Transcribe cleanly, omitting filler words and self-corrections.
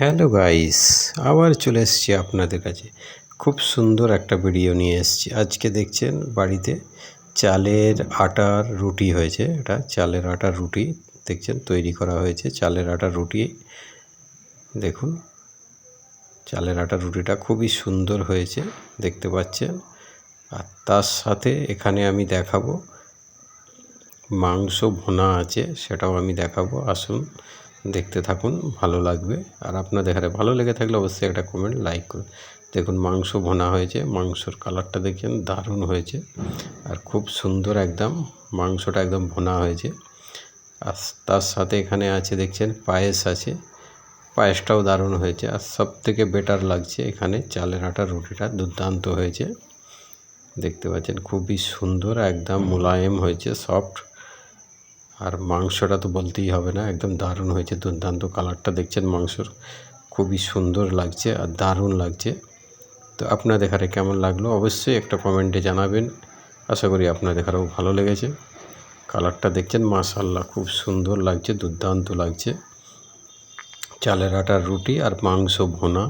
Hello guys, আবার চলে এসেছি আপনাদের কাছে। খুব সুন্দর একটা ভিডিও নিয়ে এসেছি। আজকে দেখছেন বাড়িতে চালের আটার রুটি হয়েছে। এটা চালের আটার রুটি দেখছেন তৈরি করা হয়েছে। চালের আটার রুটি দেখুন, চালের আটার রুটিটা খুবই সুন্দর হয়েছে দেখতে পাচ্ছেন। আর তার সাথে এখানে আমি দেখাবো মাংস ভুনা আছে, সেটাও আমি দেখাবো। আসুন দেখতে থাকুন, ভালো লাগবে। আর আপনাদের ভালো লেগে থাকলে অবশ্যই একটা কমেন্ট লাইক করুন। দেখুন মাংস ভুনা হয়েছে, মাংসর কালারটা দেখছেন দারুণ হয়েছে আর খুব সুন্দর একদম মাংসটা একদম ভুনা হয়েছে। আর তার সাথে এখানে আছে দেখছেন পায়েস আছে, পায়েসটাও দারুণ হয়েছে। আর সবথেকে বেটার লাগছে এখানে চালের আটার রুটিটা দুর্দান্ত হয়েছে দেখতে পাচ্ছেন, খুবই সুন্দর একদম মোলায়েম হয়েছে, সফট। আর মাংসটা তো বলতেই হবে না, একদম দারুণ হয়েছে, দুর্দান্ত। কালারটা দেখছেন মাংসর খুবই সুন্দর লাগছে আর দারুণ লাগছে। তো আপনাদের কেমন লাগলো অবশ্যই একটা কমেন্টে জানাবেন। আশা করি আপনাদের ভালো লেগেছে। কালারটা দেখছেন মাশাআল্লাহ, খুব সুন্দর লাগছে, দুর্দান্ত লাগছে। চালের আটার রুটি আর মাংস ভুনা।